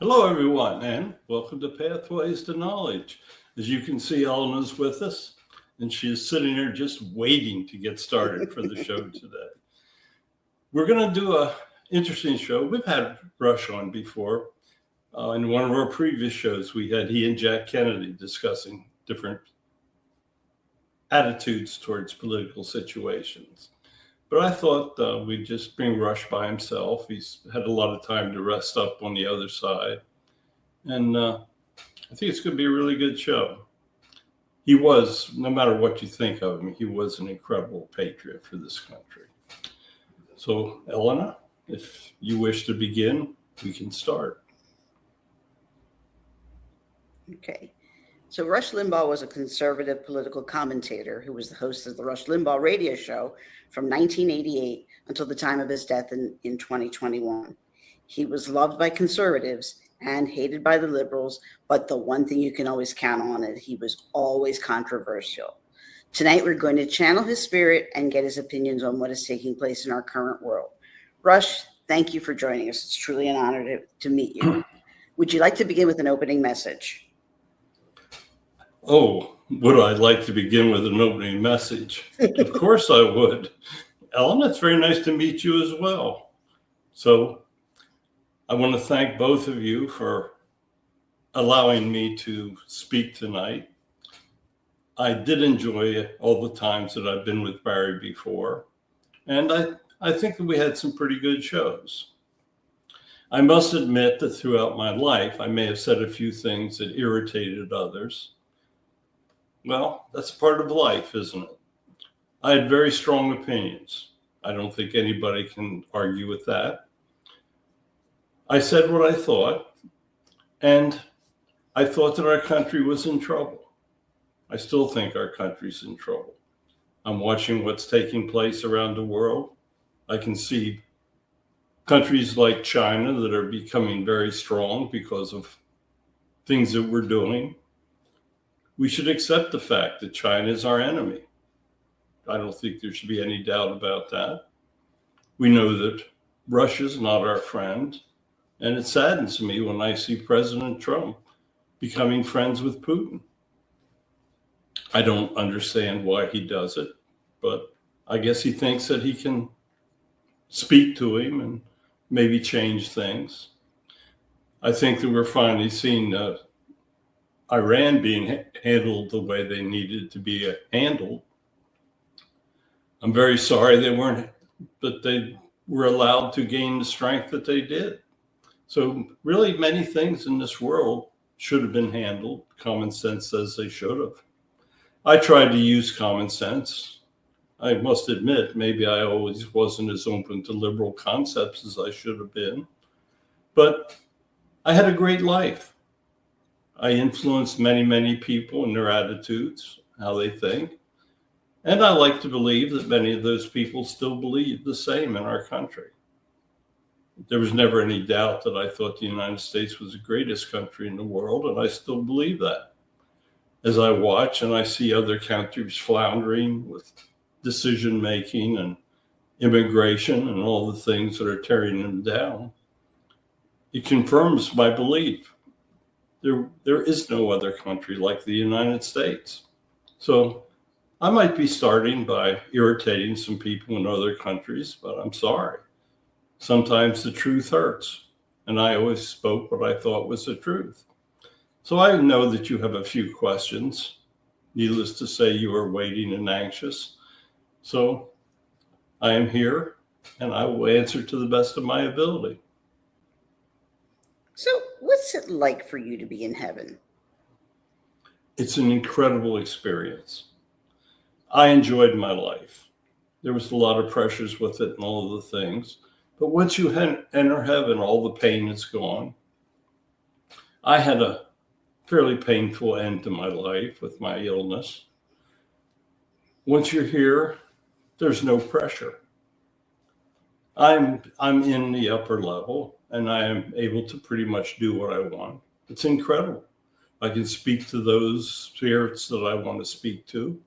Hello, everyone, and welcome to Pathways to Knowledge. As you can see, Elena's with us, and she is sitting there just waiting to get started for the show today. We're going to do an interesting show. We've had Rush on before. In one of our previous shows, we had he and Jack Kennedy discussing different attitudes towards political situations. But I thought we'd just bring Rush by himself. He's had a lot of time to rest up on the other side. And I think it's going to be a really good show. He was, no matter what you think of him, he was an incredible patriot for this country. So, Elena, if you wish to begin, we can start. Okay. So Rush Limbaugh was a conservative political commentator who was the host of the Rush Limbaugh radio show from 1988 until the time of his death in 2021. He was loved by conservatives and hated by the liberals, but the one thing you can always count on is he was always controversial. Tonight, we're going to channel his spirit and get his opinions on what is taking place in our current world. Rush, thank you for joining us. It's truly an honor to meet you. Would you like to begin with an opening message? Oh, would I like to begin with an opening message? Of course I would. Ellen, it's very nice to meet you as well. So I want to thank both of you for allowing me to speak tonight. I did enjoy all the times that I've been with Barry before, and I think that we had some pretty good shows. I must admit that throughout my life, I may have said a few things that irritated others. Well, that's part of life, isn't it? I had very strong opinions. I don't think anybody can argue with that. I said what I thought, and I thought that our country was in trouble. I still think our country's in trouble. I'm watching what's taking place around the world. I can see countries like China that are becoming very strong because of things that we're doing. We should accept the fact that China is our enemy. I don't think there should be any doubt about that. We know that Russia's not our friend, and it saddens me when I see President Trump becoming friends with Putin. I don't understand why he does it, but I guess he thinks that he can speak to him and maybe change things. I think that we're finally seeing Iran being handled the way they needed to be handled. I'm very sorry that they were allowed to gain the strength that they did. So really many things in this world should have been handled. Common sense says they should have. I tried to use common sense. I must admit, maybe I always wasn't as open to liberal concepts as I should have been, but I had a great life. I influenced many, many people in their attitudes, how they think. And I like to believe that many of those people still believe the same in our country. There was never any doubt that I thought the United States was the greatest country in the world, and I still believe that. As I watch and I see other countries floundering with decision-making and immigration and all the things that are tearing them down, it confirms my belief. There is no other country like the United States. So I might be starting by irritating some people in other countries, but I'm sorry. Sometimes the truth hurts, and I always spoke what I thought was the truth. So I know that you have a few questions. Needless to say, you are waiting and anxious. So I am here, and I will answer to the best of my ability. So what's it like for you to be in heaven? It's an incredible experience. I enjoyed my life. There was a lot of pressures with it and all of the things. But once you enter heaven, all the pain is gone. I had a fairly painful end to my life with my illness. Once you're here, there's no pressure. I'm in the upper level, and I am able to pretty much do what I want. It's incredible. I can speak to those spirits that I want to speak to.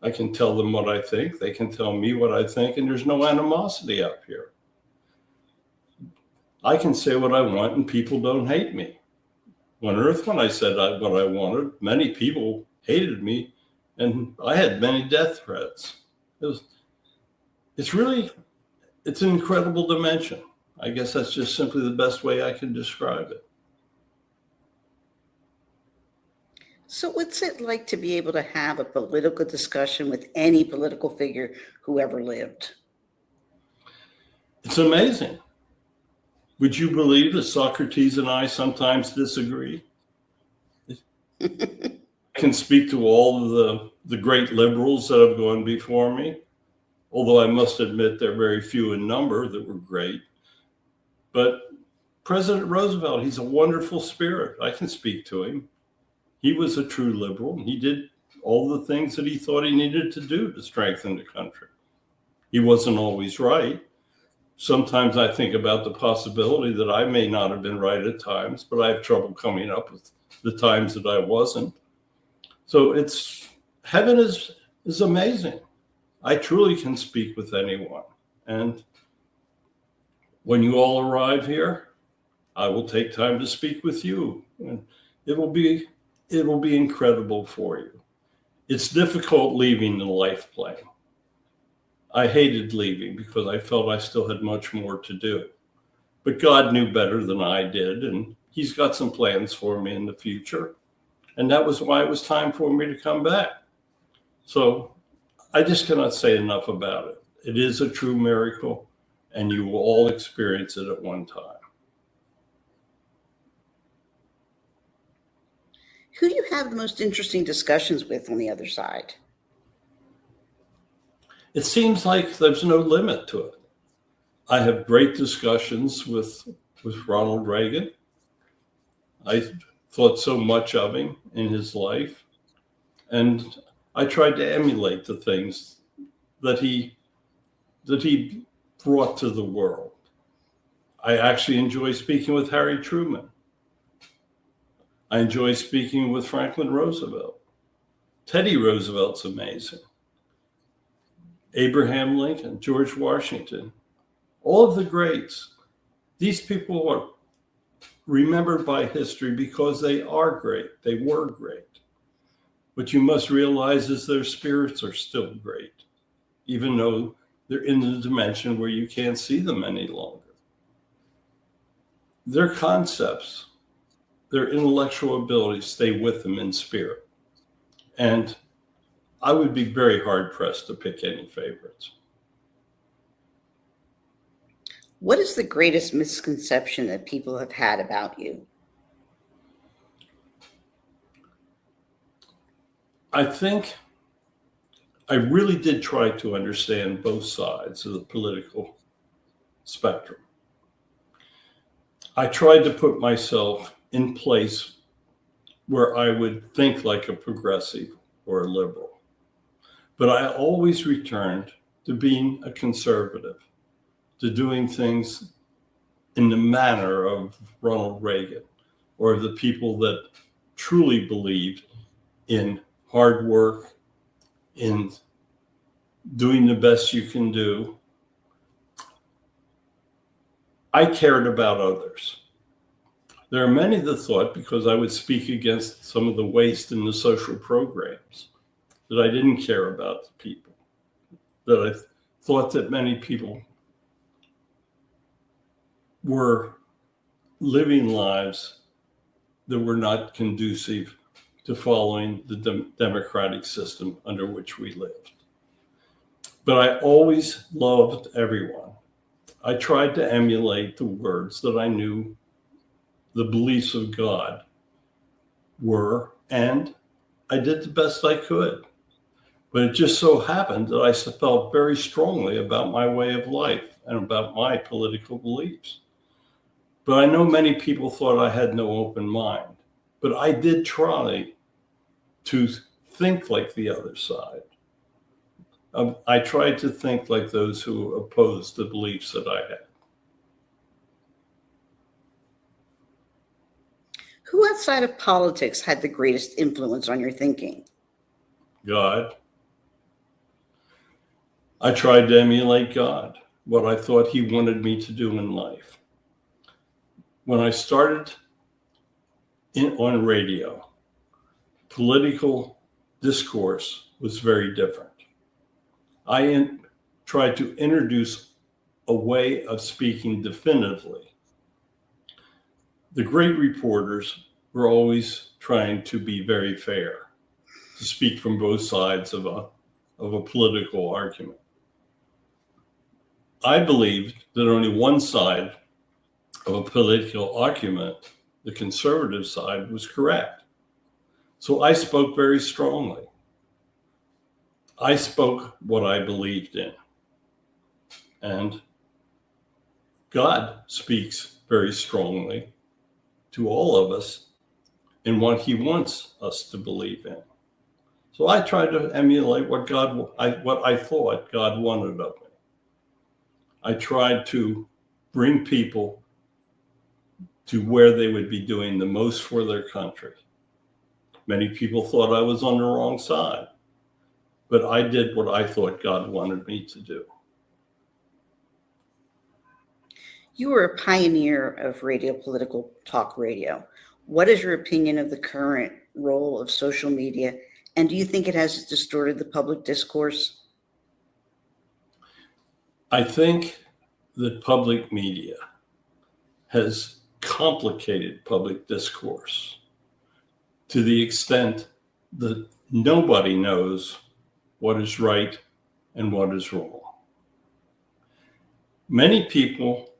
I can tell them what I think. They can tell me what I think, and there's no animosity up here. I can say what I want and people don't hate me. On Earth, when I said what I wanted, many people hated me and I had many death threats. It's an incredible dimension. I guess that's just simply the best way I can describe it. So, what's it like to be able to have a political discussion with any political figure who ever lived? It's amazing. Would you believe that Socrates and I sometimes disagree? I can speak to all of the great liberals that have gone before me, although I must admit they're very few in number that were great. But President Roosevelt, he's a wonderful spirit. I can speak to him. He was a true liberal. He did all the things that he thought he needed to do to strengthen the country. He wasn't always right. Sometimes I think about the possibility that I may not have been right at times, but I have trouble coming up with the times that I wasn't. So heaven is amazing. I truly can speak with anyone. And when you all arrive here, I will take time to speak with you. And it will be incredible for you. It's difficult leaving the life plane. I hated leaving because I felt I still had much more to do. But God knew better than I did, and he's got some plans for me in the future. And that was why it was time for me to come back. So I just cannot say enough about it. It is a true miracle, and you will all experience it at one time. Who do you have the most interesting discussions with on the other side? It seems like there's no limit to it. I have great discussions with Ronald Reagan. I thought so much of him in his life. And I tried to emulate the things that he brought to the world. I actually enjoy speaking with Harry Truman. I enjoy speaking with Franklin Roosevelt. Teddy Roosevelt's amazing. Abraham Lincoln, George Washington, all of the greats. These people are remembered by history because they are great. They were great. What you must realize is their spirits are still great, even though they're in the dimension where you can't see them any longer. Their concepts, their intellectual abilities stay with them in spirit. And I would be very hard-pressed to pick any favorites. What is the greatest misconception that people have had about you? I think I really did try to understand both sides of the political spectrum. I tried to put myself in place where I would think like a progressive or a liberal. But I always returned to being a conservative, to doing things in the manner of Ronald Reagan or the people that truly believed in hard work, in doing the best you can do. I cared about others. There are many that thought because I would speak against some of the waste in the social programs that I didn't care about the people, that I thought that many people were living lives that were not conducive to following the democratic system under which we lived. But I always loved everyone. I tried to emulate the words that I knew the beliefs of God were, and I did the best I could. But it just so happened that I felt very strongly about my way of life and about my political beliefs. But I know many people thought I had no open mind. But I did try to think like the other side. I tried to think like those who opposed the beliefs that I had. Who outside of politics had the greatest influence on your thinking? God. I tried to emulate God, what I thought he wanted me to do in life. When I started on radio, political discourse was very different. I tried to introduce a way of speaking definitively. The great reporters were always trying to be very fair, to speak from both sides of a political argument. I believed that only one side of a political argument, the conservative side, was correct. So I spoke very strongly. I spoke what I believed in. And God speaks very strongly to all of us in what he wants us to believe in. So I tried to emulate what I thought God wanted of me. I tried to bring people to where they would be doing the most for their country. Many people thought I was on the wrong side, but I did what I thought God wanted me to do. You were a pioneer of political talk radio. What is your opinion of the current role of social media, and do you think it has distorted the public discourse? I think that public media has complicated public discourse to the extent that nobody knows what is right and what is wrong. Many people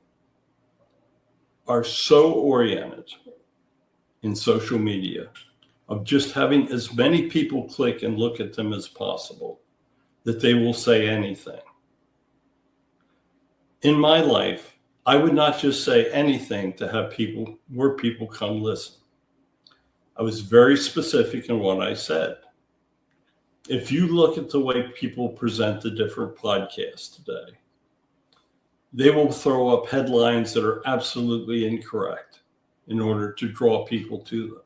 are so oriented in social media of just having as many people click and look at them as possible that they will say anything. In my life, I would not just say anything to have more people come listen. I was very specific in what I said. If you look at the way people present the different podcasts today, they will throw up headlines that are absolutely incorrect in order to draw people to them.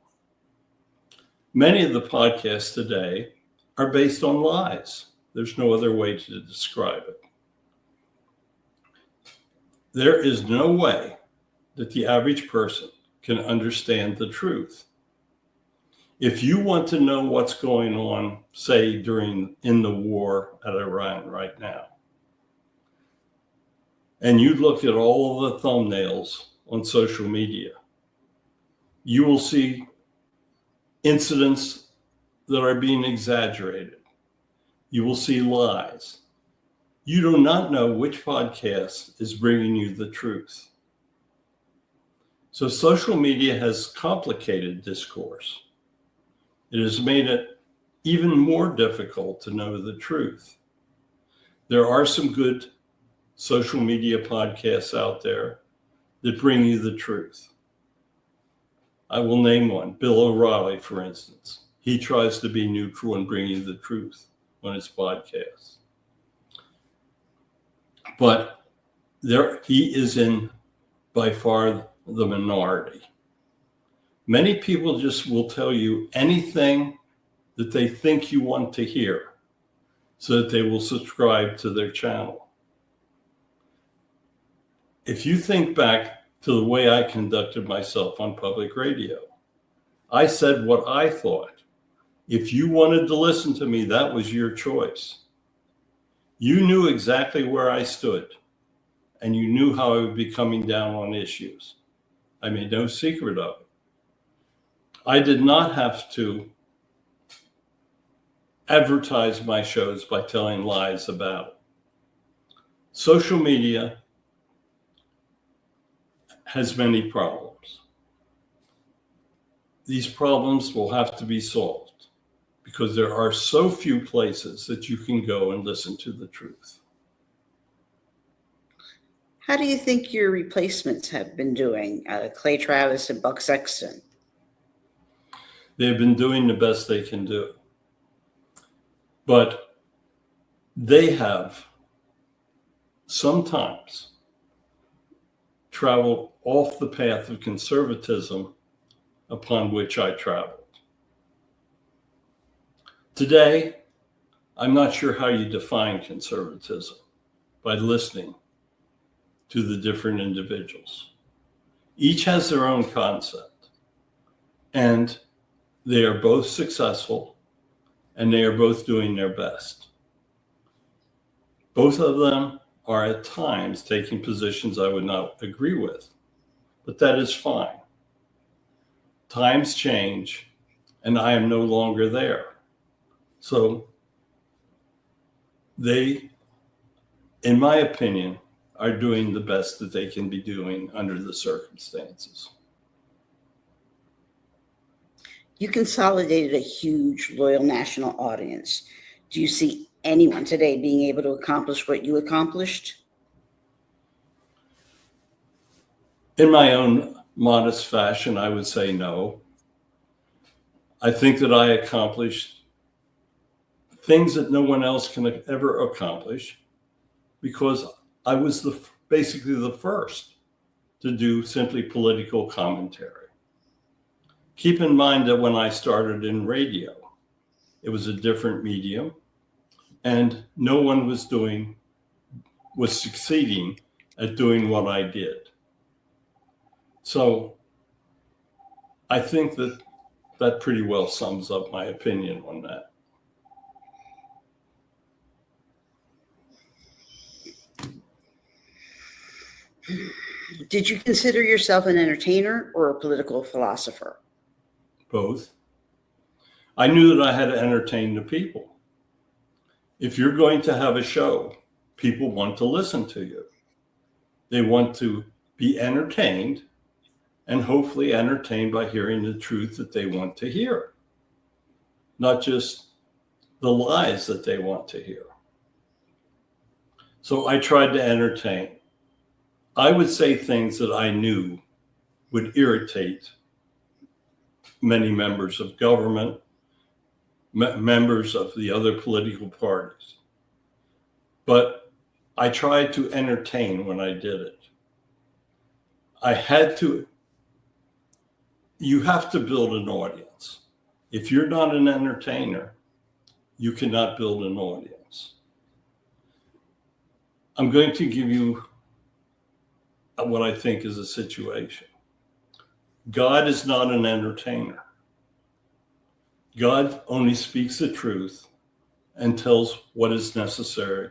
Many of the podcasts today are based on lies. There's no other way to describe it. There is no way that the average person can understand the truth. If you want to know what's going on, say, in the war at Iran right now, and you look at all of the thumbnails on social media, you will see incidents that are being exaggerated. You will see lies. You do not know which podcast is bringing you the truth. So social media has complicated discourse. It has made it even more difficult to know the truth. There are some good social media podcasts out there that bring you the truth. I will name one, Bill O'Reilly, for instance. He tries to be neutral and bring you the truth on his podcast. But he is in by far the minority. Many people just will tell you anything that they think you want to hear so that they will subscribe to their channel. If you think back to the way I conducted myself on public radio, I said what I thought. If you wanted to listen to me, that was your choice. You knew exactly where I stood, and you knew how I would be coming down on issues. I made no secret of it. I did not have to advertise my shows by telling lies about it. Social media has many problems. These problems will have to be solved because there are so few places that you can go and listen to the truth. How do you think your replacements have been doing, Clay Travis and Buck Sexton? They've been doing the best they can do. But they have sometimes traveled off the path of conservatism upon which I traveled. Today, I'm not sure how you define conservatism by listening to the different individuals. Each has their own concept, and they are both successful, and they are both doing their best. Both of them are at times taking positions I would not agree with, but that is fine. Times change, and I am no longer there. So they, in my opinion, are doing the best that they can be doing under the circumstances. You consolidated a huge, loyal national audience. Do you see anyone today being able to accomplish what you accomplished? In my own modest fashion, I would say no. I think that I accomplished things that no one else can ever accomplish because I was basically the first to do simply political commentary. Keep in mind that when I started in radio, it was a different medium, and no one was succeeding at doing what I did. So I think that pretty well sums up my opinion on that. Did you consider yourself an entertainer or a political philosopher? Both. I knew that I had to entertain the people. If you're going to have a show, people want to listen to you. They want to be entertained, and hopefully entertained by hearing the truth that they want to hear, not just the lies that they want to hear. So I tried to entertain. I would say things that I knew would irritate many members of government, members of the other political parties. But I tried to entertain when I did it. You have to build an audience. If you're not an entertainer, you cannot build an audience. I'm going to give you what I think is a situation. God is not an entertainer. God only speaks the truth and tells what is necessary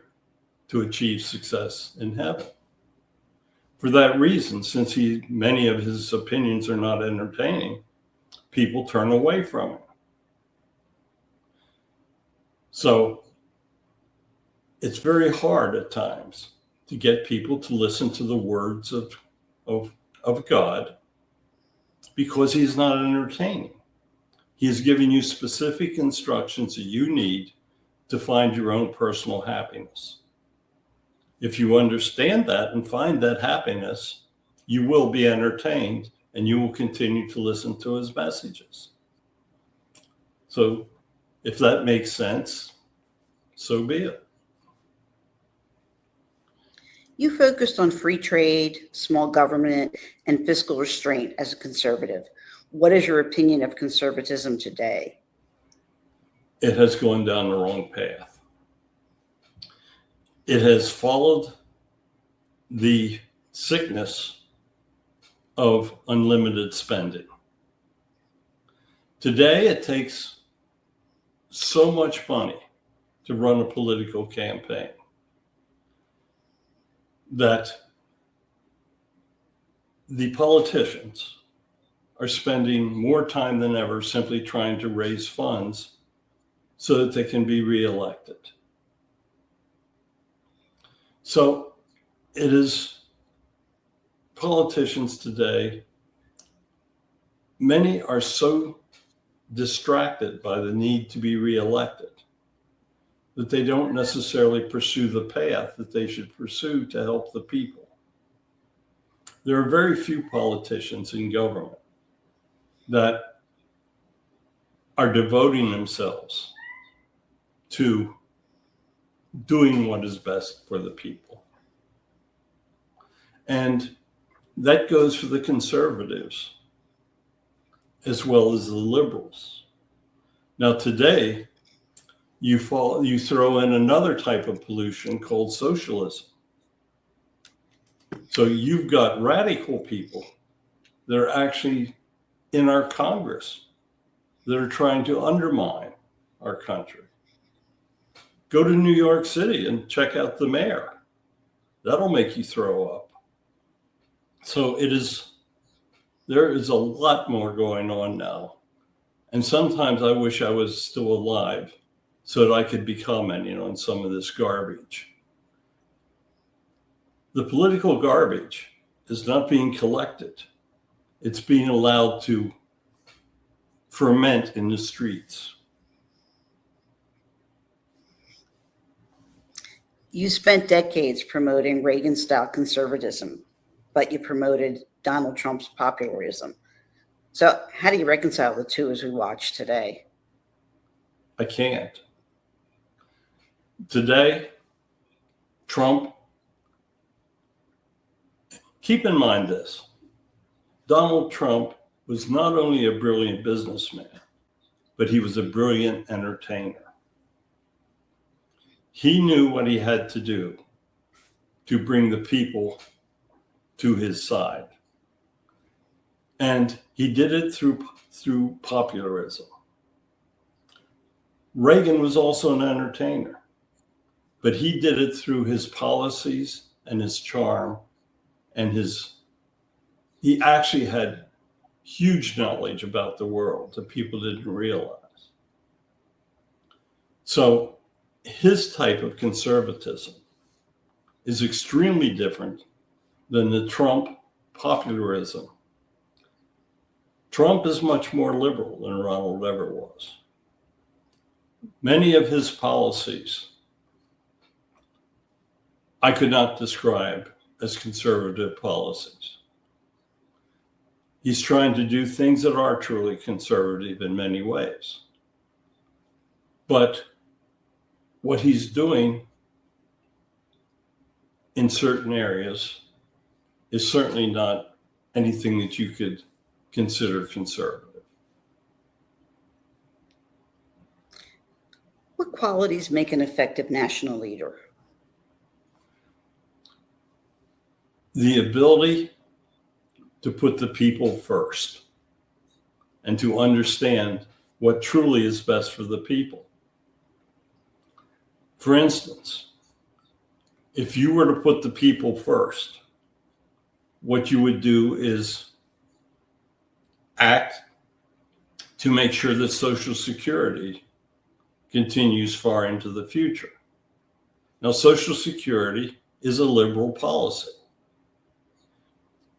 to achieve success in heaven. For that reason, since many of his opinions are not entertaining, people turn away from him. So it's very hard at times to get people to listen to the words of God because he's not entertaining. He is giving you specific instructions that you need to find your own personal happiness. If you understand that and find that happiness, you will be entertained and you will continue to listen to his messages. So if that makes sense, so be it. You focused on free trade, small government, and fiscal restraint as a conservative. What is your opinion of conservatism today? It has gone down the wrong path. It has followed the sickness of unlimited spending. Today, it takes so much money to run a political campaign that the politicians are spending more time than ever simply trying to raise funds so that they can be reelected. So it is politicians today, many are so distracted by the need to be reelected that they don't necessarily pursue the path that they should pursue to help the people. There are very few politicians in government that are devoting themselves to doing what is best for the people. And that goes for the conservatives as well as the liberals. Now today, you throw in another type of pollution called socialism. So you've got radical people that are actually in our Congress that are trying to undermine our country. Go to New York City and check out the mayor. That'll make you throw up. So there is a lot more going on now. And sometimes I wish I was still alive so that I could be commenting on some of this garbage. The political garbage is not being collected. It's being allowed to ferment in the streets. You spent decades promoting Reagan-style conservatism, but you promoted Donald Trump's popularism. So how do you reconcile the two as we watch today? I can't. Today, Trump, keep in mind this, Donald Trump was not only a brilliant businessman, but he was a brilliant entertainer. He knew what he had to do to bring the people to his side. And he did it through popularism. Reagan was also an entertainer, but he did it through his policies and his charm and he actually had huge knowledge about the world that people didn't realize. So his type of conservatism is extremely different than the Trump popularism. Trump is much more liberal than Ronald ever was. Many of his policies I could not describe as conservative policies. He's trying to do things that are truly conservative in many ways. But what he's doing in certain areas is certainly not anything that you could consider conservative. What qualities make an effective national leader? The ability to put the people first and to understand what truly is best for the people. For instance, if you were to put the people first, what you would do is act to make sure that Social Security continues far into the future. Now, Social Security is a liberal policy,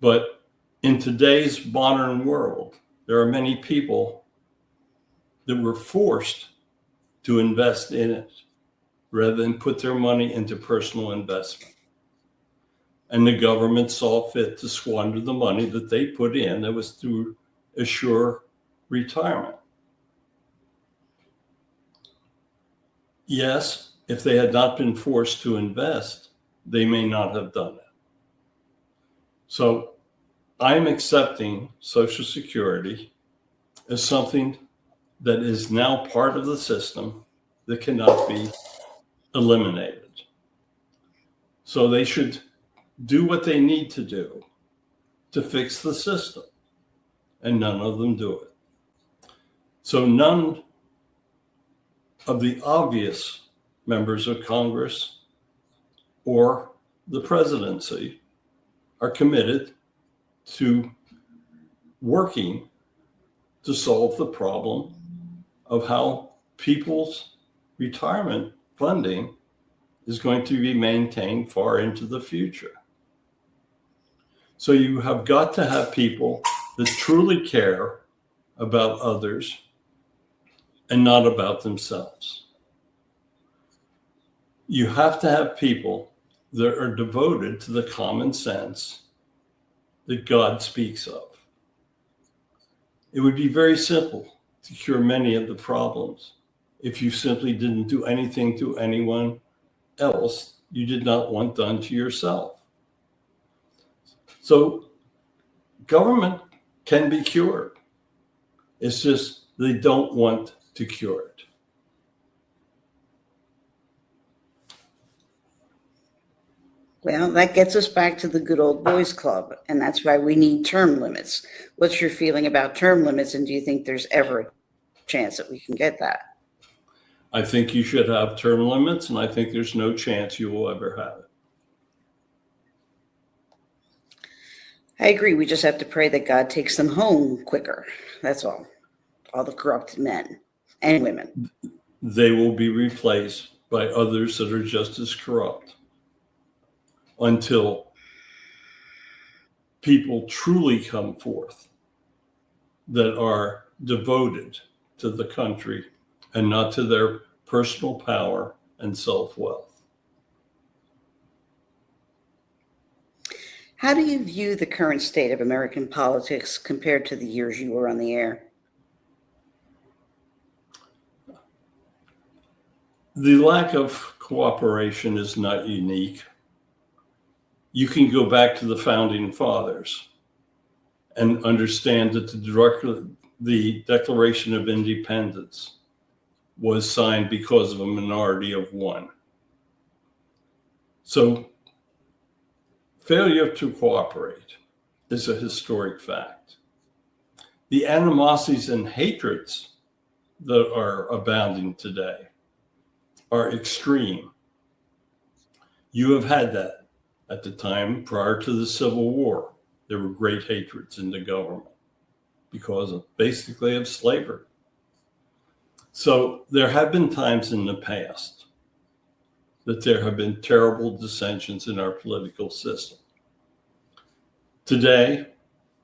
but in today's modern world, there are many people that were forced to invest in it rather than put their money into personal investment. And the government saw fit to squander the money that they put in that was to assure retirement. Yes, if they had not been forced to invest, they may not have done it. So I'm accepting Social Security as something that is now part of the system that cannot be eliminated. So they should do what they need to do to fix the system, and none of them do it. So none of the obvious members of Congress or the presidency are committed to working to solve the problem of how people's retirement funding is going to be maintained far into the future. So you have got to have people that truly care about others and not about themselves. You have to have people that are devoted to the common sense that God speaks of. It would be very simple to cure many of the problems if you simply didn't do anything to anyone else you did not want done to yourself. So government can be cured. It's just they don't want to cure it. Well, that gets us back to the good old boys club, and that's why we need term limits. What's your feeling about term limits, and do you think there's ever a chance that we can get that? I think you should have term limits, and I think there's no chance you will ever have it. I agree. We just have to pray that God takes them home quicker. That's all. All the corrupt men and women. They will be replaced by others that are just as corrupt until people truly come forth that are devoted to the country and not to their personal power and self-wealth. How do you view the current state of American politics compared to the years you were on the air? The lack of cooperation is not unique. You can go back to the founding fathers and understand that the Declaration of Independence was signed because of a minority of one. So failure to cooperate is a historic fact. The animosities and hatreds that are abounding today are extreme. You have had that at the time prior to the Civil War. There were great hatreds in the government because of basically of slavery. So there have been times in the past that there have been terrible dissensions in our political system. Today,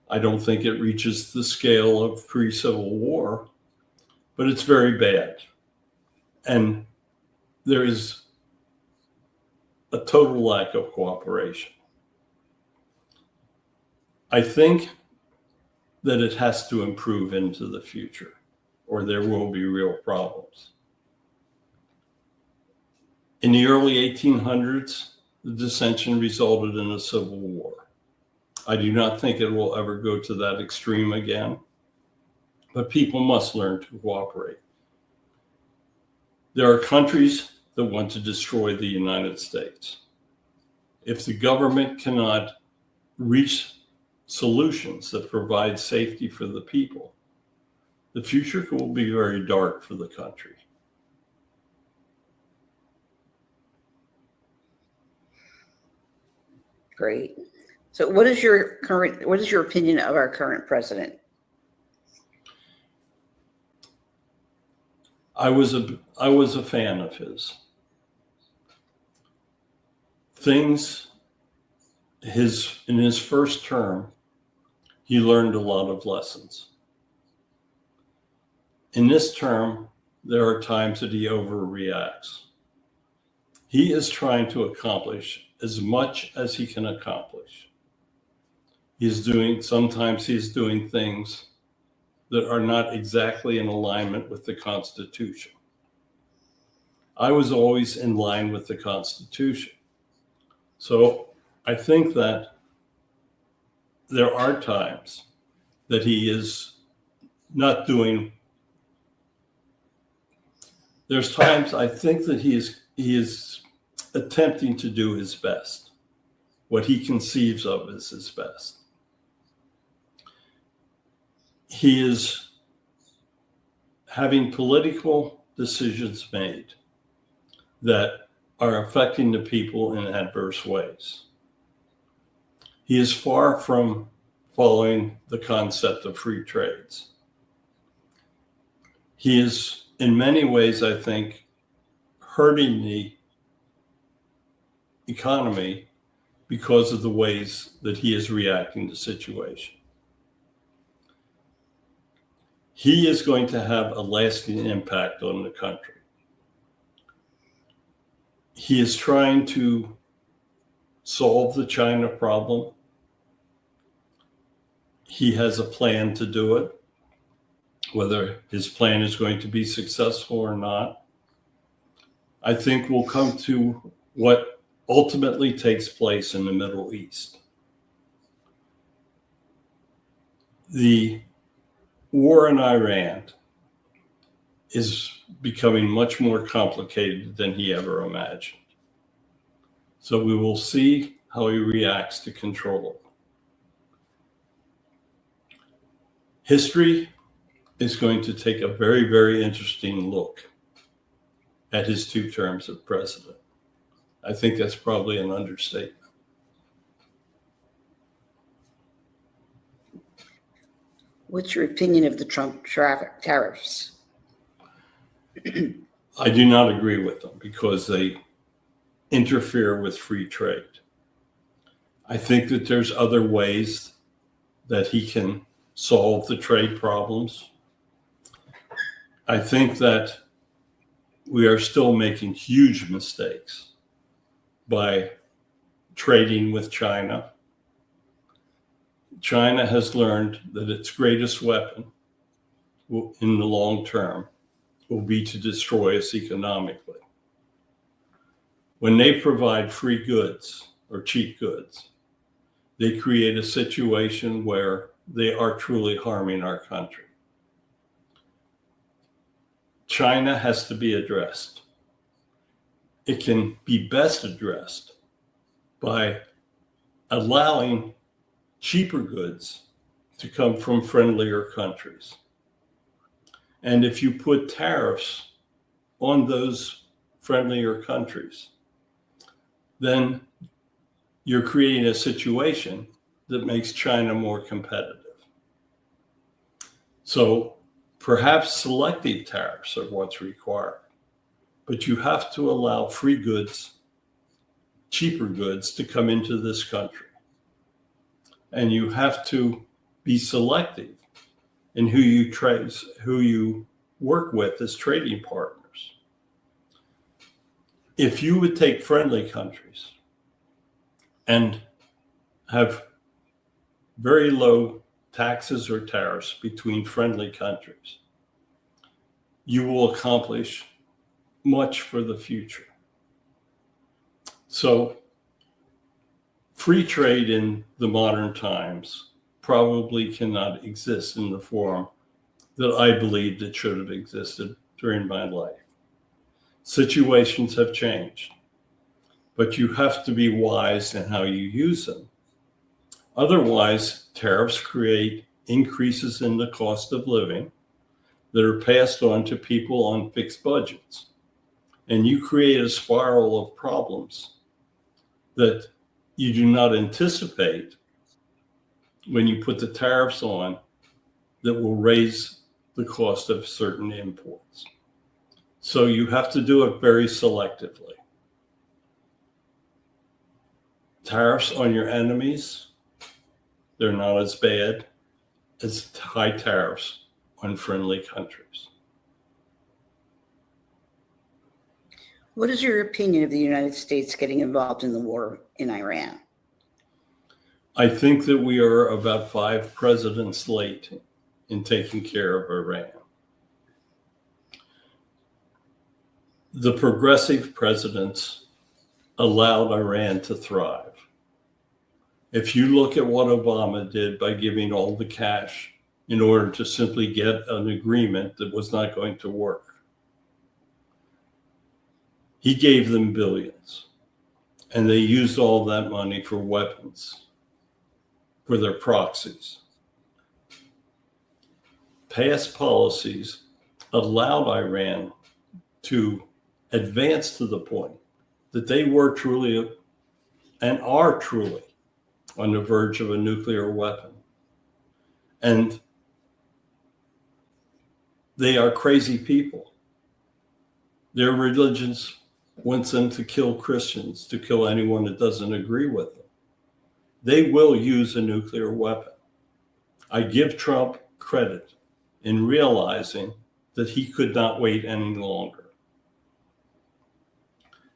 I don't think it reaches the scale of pre-Civil War, but it's very bad. And there is a total lack of cooperation. I think that it has to improve into the future, or there will be real problems. In the early 1800s, the dissension resulted in a civil war. I do not think it will ever go to that extreme again, but people must learn to cooperate. There are countries that want to destroy the United States. If the government cannot reach solutions that provide safety for the people, the future will be very dark for the country. Great. So what is your opinion of our current president? I was a fan of his. In his first term, he learned a lot of lessons. In this term, there are times that he overreacts. He is trying to accomplish as much as he can accomplish. Sometimes he's doing things that are not exactly in alignment with the Constitution. I was always in line with the Constitution. So I think that there are times that he is not doing. There's times I think that he is attempting to do his best, what he conceives of as his best. He is having political decisions made that are affecting the people in adverse ways. He is far from following the concept of free trades. He is, in many ways, I think, hurting the economy because of the ways that he is reacting to situation. He is going to have a lasting impact on the country. He is trying to solve the China problem. He has a plan to do it. Whether his plan is going to be successful or not, I think we'll come to what ultimately takes place in the Middle East. The war in Iran is becoming much more complicated than he ever imagined. So we will see how he reacts to control. History is going to take a very, very interesting look at his 2 terms as president. I think that's probably an understatement. What's your opinion of the Trump tariffs? I do not agree with them because they interfere with free trade. I think that there's other ways that he can solve the trade problems. I think that we are still making huge mistakes by trading with China. China has learned that its greatest weapon in the long term will be to destroy us economically. When they provide free goods or cheap goods, they create a situation where they are truly harming our country. China has to be addressed. It can be best addressed by allowing cheaper goods to come from friendlier countries. And if you put tariffs on those friendlier countries, then you're creating a situation that makes China more competitive. So perhaps selective tariffs are what's required, but you have to allow free goods, cheaper goods to come into this country. And you have to be selective in who you work with as trading partners. If you would take friendly countries and have very low taxes or tariffs between friendly countries, you will accomplish much for the future. So free trade in the modern times probably cannot exist in the form that I believed it should have existed during my life. Situations have changed, but you have to be wise in how you use them. Otherwise, tariffs create increases in the cost of living that are passed on to people on fixed budgets. And you create a spiral of problems that you do not anticipate when you put the tariffs on that will raise the cost of certain imports. So you have to do it very selectively. Tariffs on your enemies, they're not as bad as high tariffs on friendly countries. What is your opinion of the United States getting involved in the war in Iran? I think that we are about 5 presidents late in taking care of Iran. The progressive presidents allowed Iran to thrive. If you look at what Obama did by giving all the cash in order to simply get an agreement that was not going to work, he gave them billions, and they used all that money for weapons, for their proxies. Past policies allowed Iran to advance to the point that they were truly and are truly on the verge of a nuclear weapon. And they are crazy people. Their religions wants them to kill Christians, to kill anyone that doesn't agree with them. They will use a nuclear weapon. I give Trump credit in realizing that he could not wait any longer.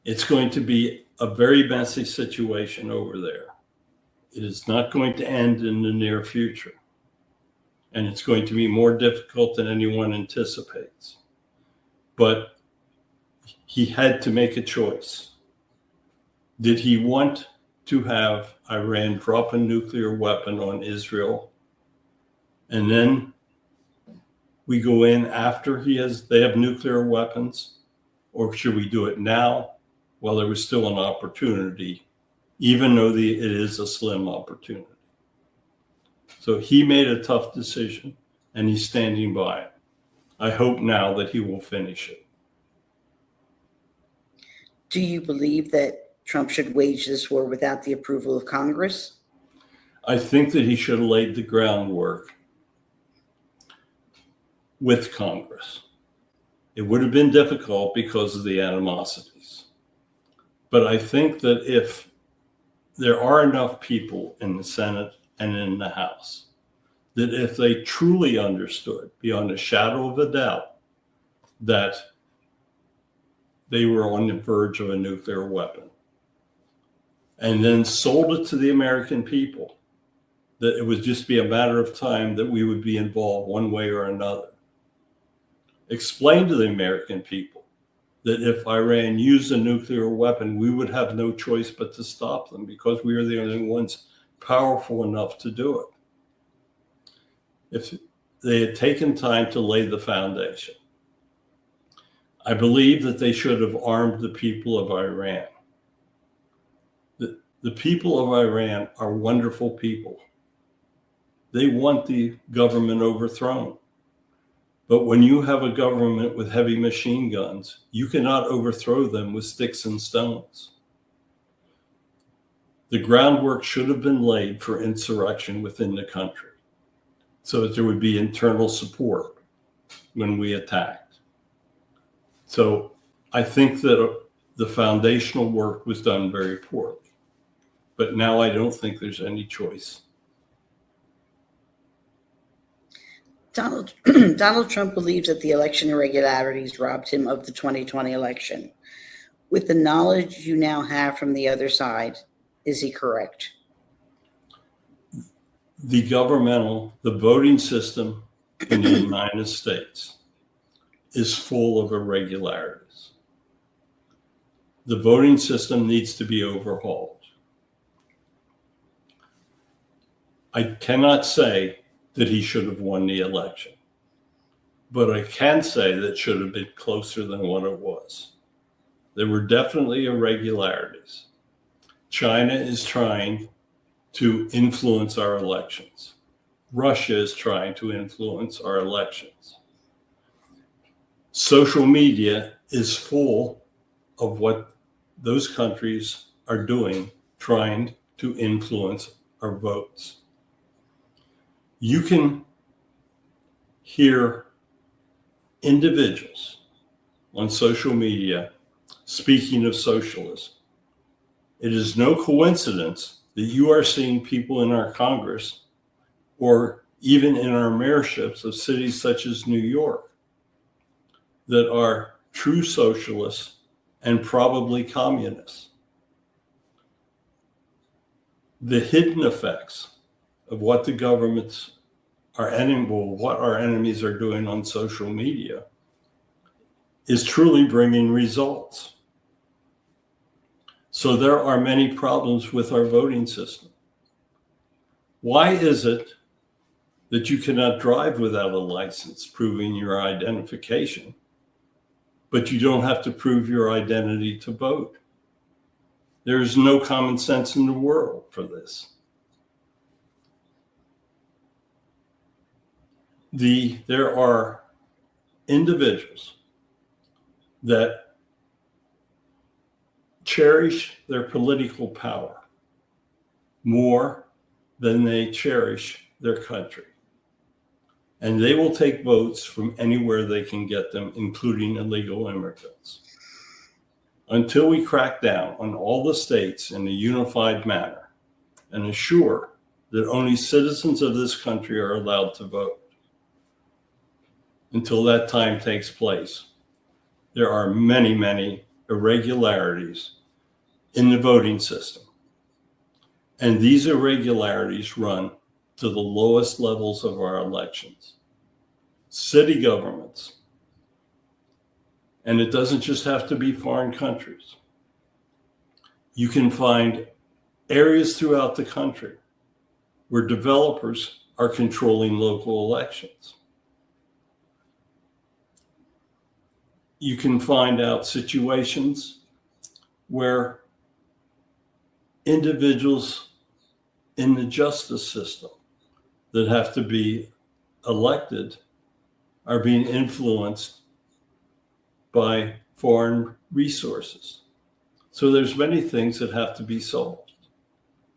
It's going to be a very messy situation over there. It is not going to end in the near future. And it's going to be more difficult than anyone anticipates. But he had to make a choice. Did he want to have Iran drop a nuclear weapon on Israel, and then we go in after they have nuclear weapons? Or should we do it now while there was still an opportunity, even though it is a slim opportunity. So he made a tough decision, and he's standing by it. I hope now that he will finish it. Do you believe that Trump should wage this war without the approval of Congress? I think that he should have laid the groundwork with Congress. It would have been difficult because of the animosities. But I think that if there are enough people in the Senate and in the House, that if they truly understood beyond a shadow of a doubt that they were on the verge of a nuclear weapon, and then sold it to the American people, that it would just be a matter of time that we would be involved one way or another. Explain to the American people that if Iran used a nuclear weapon, we would have no choice but to stop them because we are the only ones powerful enough to do it. If they had taken time to lay the foundation, I believe that they should have armed the people of Iran. The people of Iran are wonderful people. They want the government overthrown. But when you have a government with heavy machine guns, you cannot overthrow them with sticks and stones. The groundwork should have been laid for insurrection within the country so that there would be internal support when we attacked. So I think that the foundational work was done very poorly. But now I don't think there's any choice. Donald Trump believes that the election irregularities robbed him of the 2020 election. With the knowledge you now have from the other side, is he correct? The voting system in the United States is full of irregularities. The voting system needs to be overhauled. I cannot say that he should have won the election, but I can say that it should have been closer than what it was. There were definitely irregularities. China is trying to influence our elections. Russia is trying to influence our elections. Social media is full of what those countries are doing, trying to influence our votes. You can hear individuals on social media speaking of socialism. It is no coincidence that you are seeing people in our Congress or even in our mayorships of cities such as New York that are true socialists and probably communists. The hidden effects of what the governments are what our enemies are doing on social media is truly bringing results. So there are many problems with our voting system. Why is it that you cannot drive without a license proving your identification, but you don't have to prove your identity to vote? There is no common sense in the world for this. There are individuals that cherish their political power more than they cherish their country. And they will take votes from anywhere they can get them, including illegal immigrants. Until we crack down on all the states in a unified manner and assure that only citizens of this country are allowed to vote, until that time takes place, there are many, many irregularities in the voting system. And these irregularities run to the lowest levels of our elections. City governments. And it doesn't just have to be foreign countries. You can find areas throughout the country where developers are controlling local elections. You can find out situations where individuals in the justice system that have to be elected are being influenced by foreign resources. So there's many things that have to be solved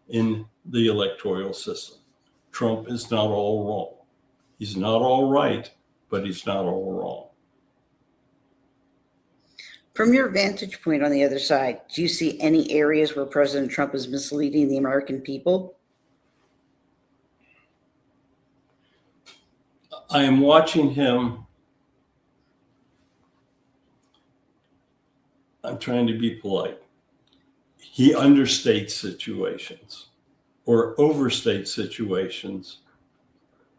in the electoral system. Trump is not all wrong. He's not all right, but he's not all wrong. From your vantage point on the other side, do you see any areas where President Trump is misleading the American people? I am watching him. I'm trying to be polite. He understates situations or overstates situations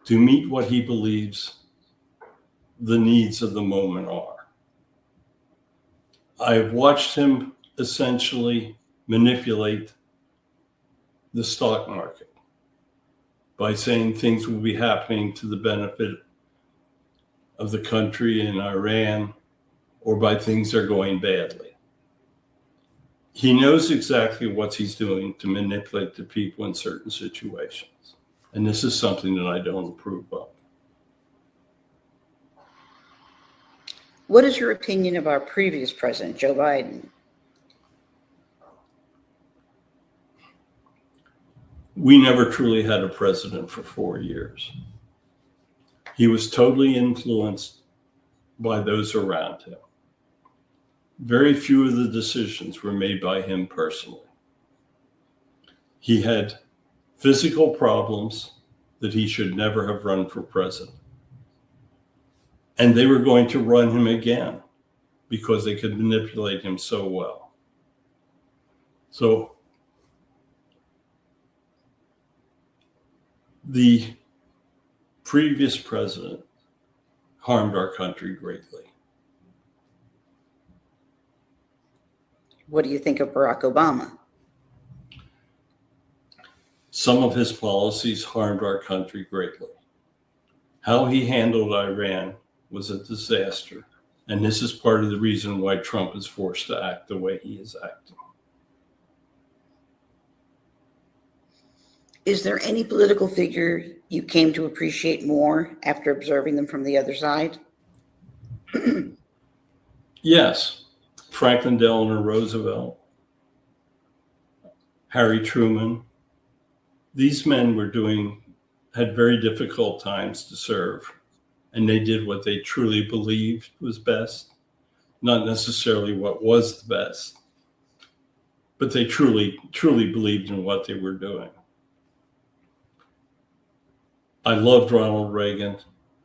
to meet what he believes the needs of the moment are. I've watched him essentially manipulate the stock market by saying things will be happening to the benefit of the country in Iran, or by things are going badly. He knows exactly what he's doing to manipulate the people in certain situations. And this is something that I don't approve of. What is your opinion of our previous president, Joe Biden? We never truly had a president for 4 years. He was totally influenced by those around him. Very few of the decisions were made by him personally. He had physical problems that he should never have run for president. And they were going to run him again because they could manipulate him so well. So the previous president harmed our country greatly. What do you think of Barack Obama? Some of his policies harmed our country greatly. How he handled Iran was a disaster. And this is part of the reason why Trump is forced to act the way he is acting. Is there any political figure you came to appreciate more after observing them from the other side? Yes, Franklin Delano Roosevelt, Harry Truman. These men had very difficult times to serve, and they did what they truly believed was best, not necessarily what was the best, but they truly believed in what they were doing. I loved Ronald Reagan,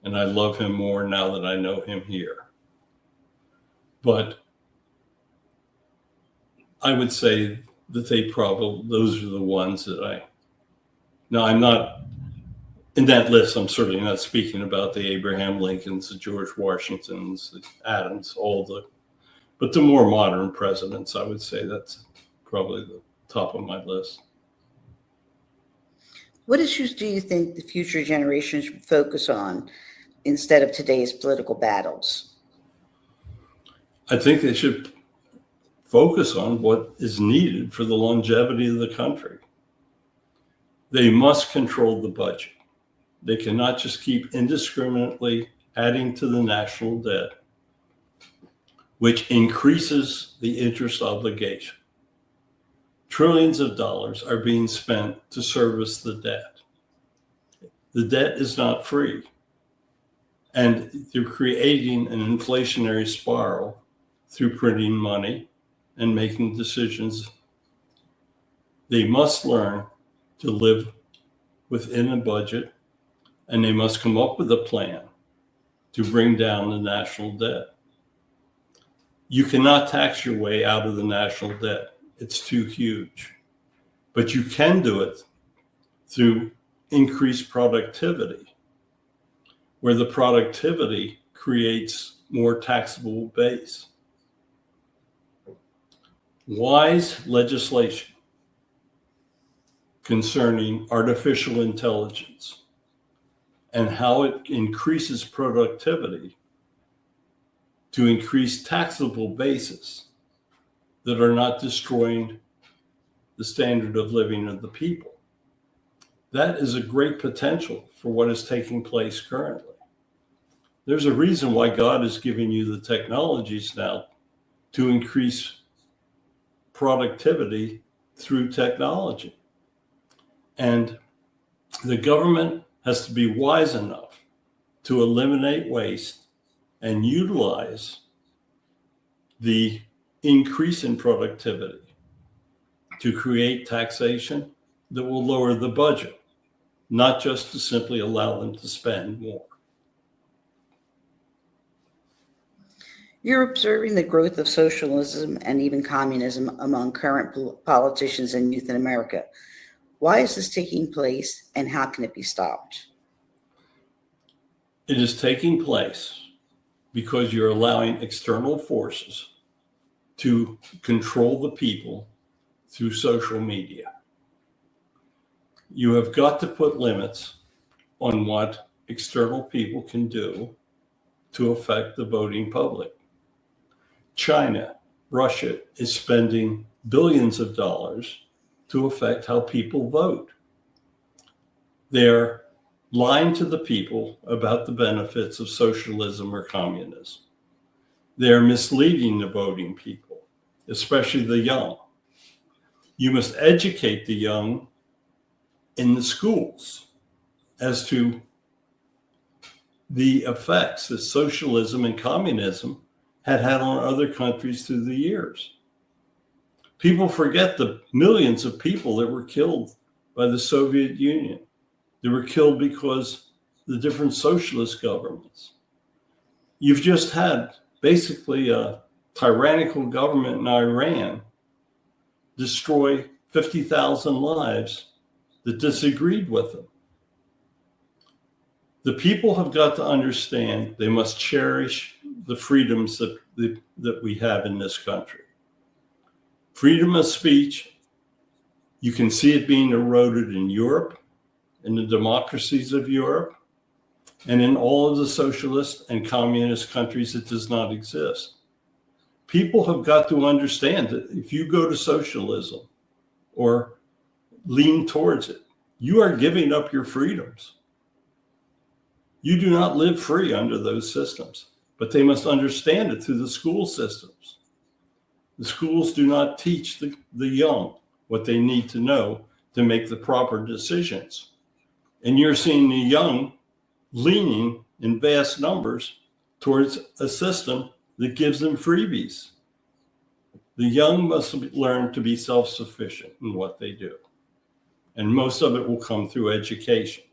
and I love him more now that I know him here. But I would say that those are the ones that now I'm not, in that list, I'm certainly not speaking about the Abraham Lincolns, the George Washingtons, the Adams, but the more modern presidents, I would say that's probably the top of my list. What issues do you think the future generations should focus on instead of today's political battles? I think they should focus on what is needed for the longevity of the country. They must control the budget. They cannot just keep indiscriminately adding to the national debt, which increases the interest obligation. Trillions of dollars are being spent to service the debt. The debt is not free. And they're creating an inflationary spiral through printing money and making decisions. They must learn to live within a budget, and they must come up with a plan to bring down the national debt. You cannot tax your way out of the national debt. It's too huge. But you can do it through increased productivity, where the productivity creates more taxable base. Wise legislation concerning artificial intelligence and how it increases productivity to increase taxable basis that are not destroying the standard of living of the people. That is a great potential for what is taking place currently. There's a reason why God is giving you the technologies now to increase productivity through technology. And the government has to be wise enough to eliminate waste and utilize the increase in productivity to create taxation that will lower the budget, not just to simply allow them to spend more. You're observing the growth of socialism and even communism among current politicians and youth in America. Why is this taking place and how can it be stopped? It is taking place because you're allowing external forces to control the people through social media. You have got to put limits on what external people can do to affect the voting public. China, Russia is spending billions of dollars to affect how people vote. They're lying to the people about the benefits of socialism or communism. They're misleading the voting people, especially the young. You must educate the young in the schools as to the effects that socialism and communism had on other countries through the years. People forget the millions of people that were killed by the Soviet Union. They were killed because the different socialist governments. You've just had basically a tyrannical government in Iran destroy 50,000 lives that disagreed with them. The people have got to understand they must cherish the freedoms that we have in this country. Freedom of speech, you can see it being eroded in Europe, in the democracies of Europe, and in all of the socialist and communist countries it does not exist. People have got to understand that if you go to socialism or lean towards it, you are giving up your freedoms. You do not live free under those systems, but they must understand it through the school systems. The schools do not teach the young what they need to know to make the proper decisions. And you're seeing the young leaning in vast numbers towards a system that gives them freebies. The young must learn to be self-sufficient in what they do. And most of it will come through education.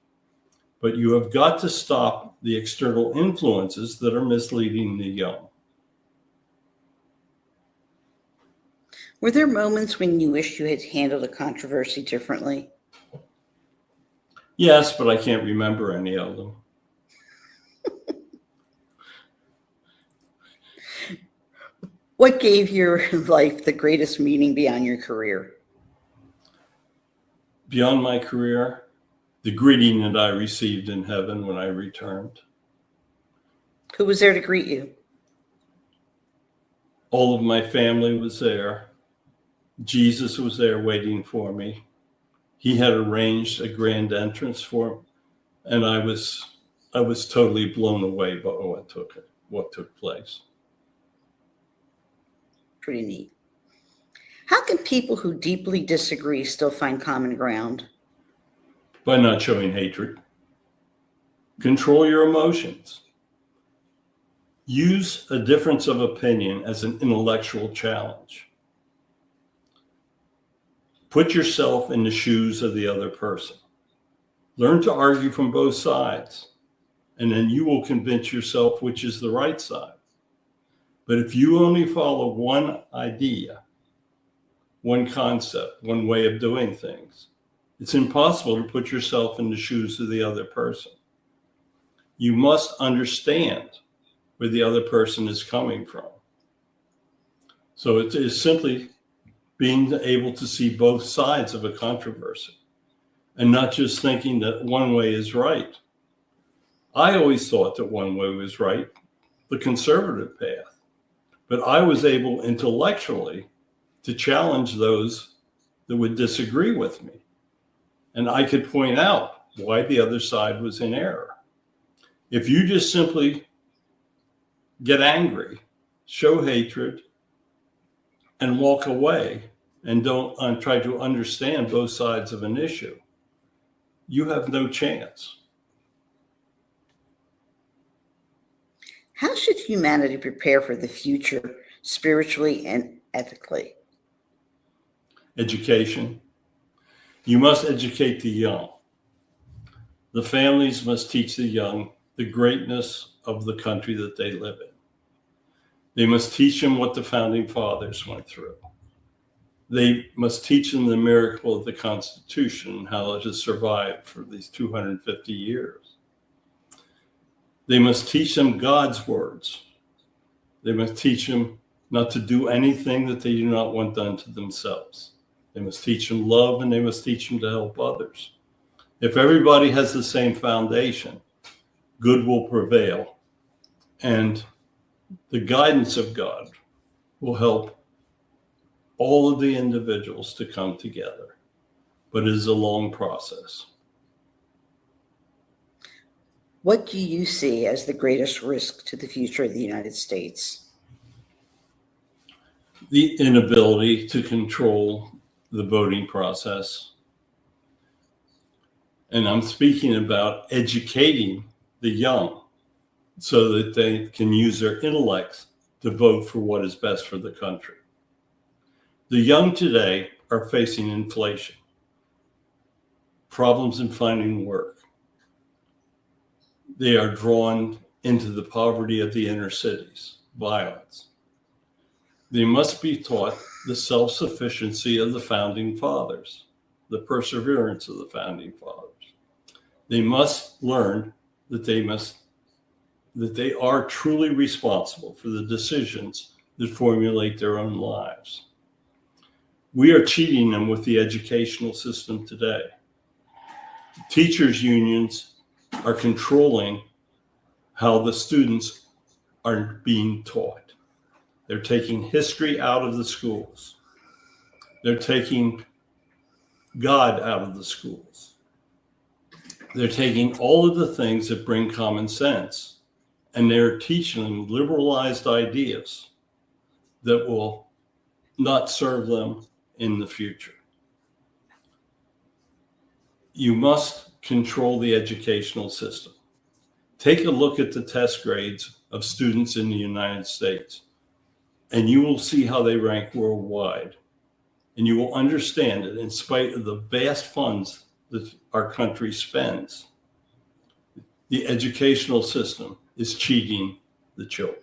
But you have got to stop the external influences that are misleading the young. Were there moments when you wished you had handled a controversy differently? Yes, but I can't remember any of them. What gave your life the greatest meaning beyond your career? Beyond my career, the greeting that I received in heaven when I returned. Who was there to greet you? All of my family was there. Jesus was there waiting for me. He had arranged a grand entrance for me, and I was totally blown away by what took place. Pretty neat. How can people who deeply disagree still find common ground? By not showing hatred. Control your emotions. Use a difference of opinion as an intellectual challenge. Put yourself in the shoes of the other person. Learn to argue from both sides, and then you will convince yourself which is the right side. But if you only follow one idea, one concept, one way of doing things, it's impossible to put yourself in the shoes of the other person. You must understand where the other person is coming from. So it is simply being able to see both sides of a controversy and not just thinking that one way is right. I always thought that one way was right, the conservative path. But I was able intellectually to challenge those that would disagree with me. And I could point out why the other side was in error. If you just simply get angry, show hatred, and walk away and don't try to understand both sides of an issue, you have no chance. How should humanity prepare for the future spiritually and ethically? Education. You must educate the young. The families must teach the young the greatness of the country that they live in. They must teach them what the founding fathers went through. They must teach them the miracle of the Constitution and how it has survived for these 250 years. They must teach them God's words. They must teach them not to do anything that they do not want done to themselves. They must teach them love, and they must teach them to help others. If everybody has the same foundation, good will prevail, and the guidance of God will help all of the individuals to come together. But it is a long process. What do you see as the greatest risk to the future of the United States? The inability to control the voting process. And I'm speaking about educating the young so that they can use their intellects to vote for what is best for the country. The young today are facing inflation, problems in finding work. They are drawn into the poverty of the inner cities, violence. They must be taught the self-sufficiency of the founding fathers, the perseverance of the founding fathers. They must learn that they are truly responsible for the decisions that formulate their own lives. We are cheating them with the educational system today. Teachers' unions are controlling how the students are being taught. They're taking history out of the schools. They're taking God out of the schools. They're taking all of the things that bring common sense, and they're teaching them liberalized ideas that will not serve them in the future. You must control the educational system. Take a look at the test grades of students in the United States, and you will see how they rank worldwide. And you will understand that in spite of the vast funds that our country spends, the educational system is cheating the children.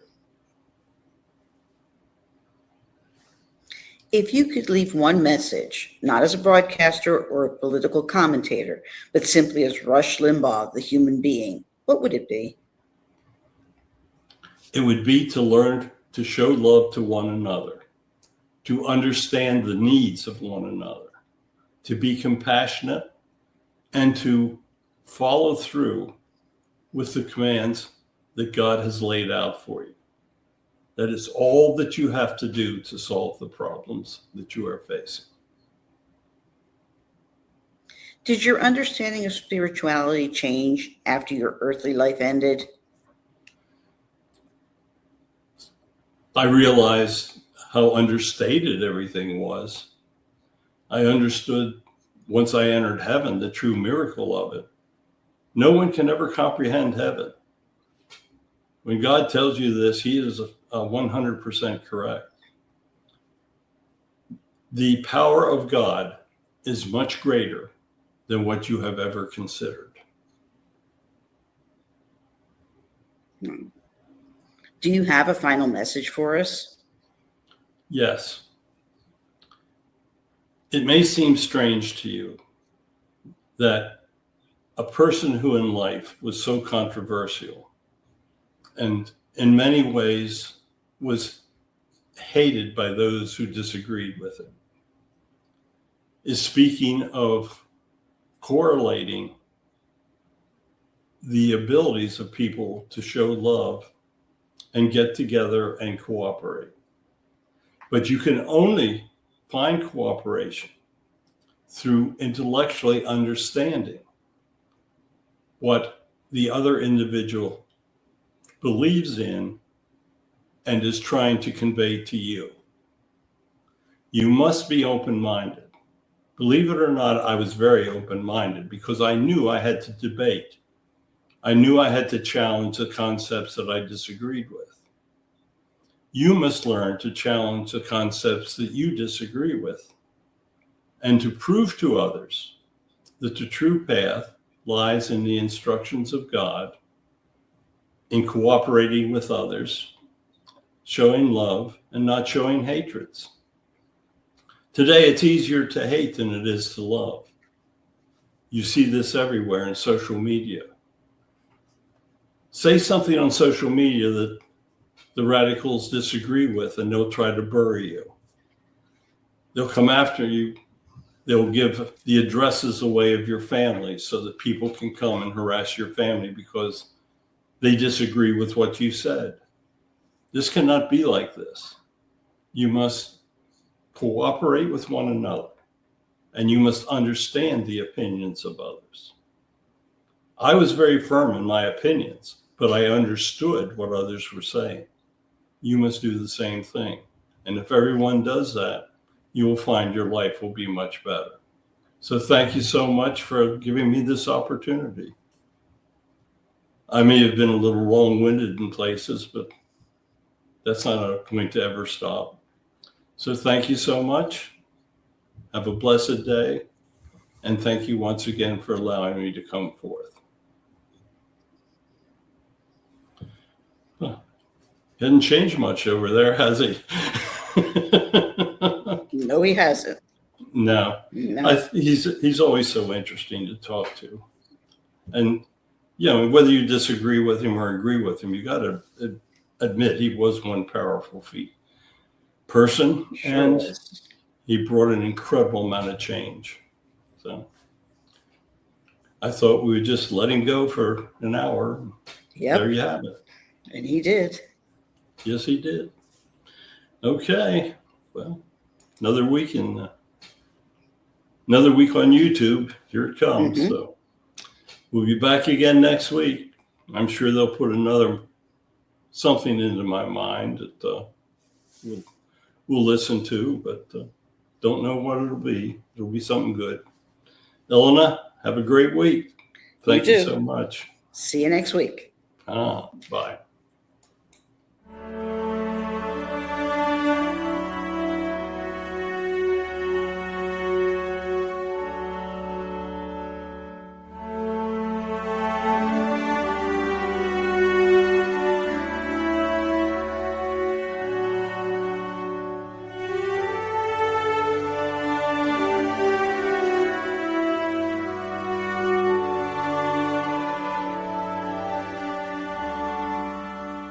If you could leave one message, not as a broadcaster or a political commentator, but simply as Rush Limbaugh, the human being, what would it be? It would be to learn to show love to one another, to understand the needs of one another, to be compassionate, and to follow through with the commands that God has laid out for you. That is all that you have to do to solve the problems that you are facing. Did your understanding of spirituality change after your earthly life ended? I realized how understated everything was. I understood once I entered heaven the true miracle of it. No one can ever comprehend heaven. When God tells you this, he is 100% correct. The power of God is much greater than what you have ever considered. Do you have a final message for us? Yes. It may seem strange to you that a person who in life was so controversial and in many ways was hated by those who disagreed with him is speaking of correlating the abilities of people to show love and get together and cooperate. But you can only find cooperation through intellectually understanding what the other individual believes in and is trying to convey to you. You must be open-minded. Believe it or not, I was very open-minded because I knew I had to debate. I knew I had to challenge the concepts that I disagreed with. You must learn to challenge the concepts that you disagree with and to prove to others that the true path lies in the instructions of God, in cooperating with others, showing love and not showing hatreds. Today, it's easier to hate than it is to love. You see this everywhere in social media. Say something on social media that the radicals disagree with, and they'll try to bury you. They'll come after you. They'll give the addresses away of your family so that people can come and harass your family because they disagree with what you said. This cannot be like this. You must cooperate with one another, and you must understand the opinions of others. I was very firm in my opinions, but I understood what others were saying. You must do the same thing. And if everyone does that, you will find your life will be much better. So thank you so much for giving me this opportunity. I may have been a little long-winded in places, but that's not going to ever stop. So thank you so much. Have a blessed day. And thank you once again for allowing me to come forth. Huh. Hasn't changed much over there, has he? No, he hasn't. No. He's always so interesting to talk to. And, whether you disagree with him or agree with him, you got to admit he was one powerful person, Sure and was. he brought an incredible amount of change. So I thought we would just let him go for an hour. Yep. There you have it. And he did. Yes, he did. Okay. Well, another week on YouTube. Here it comes. Mhm. So we'll be back again next week. I'm sure they'll put something into my mind that we'll listen to, but don't know what it'll be. It'll be something good. Elena, have a great week. Thank you so much. See you next week. Bye.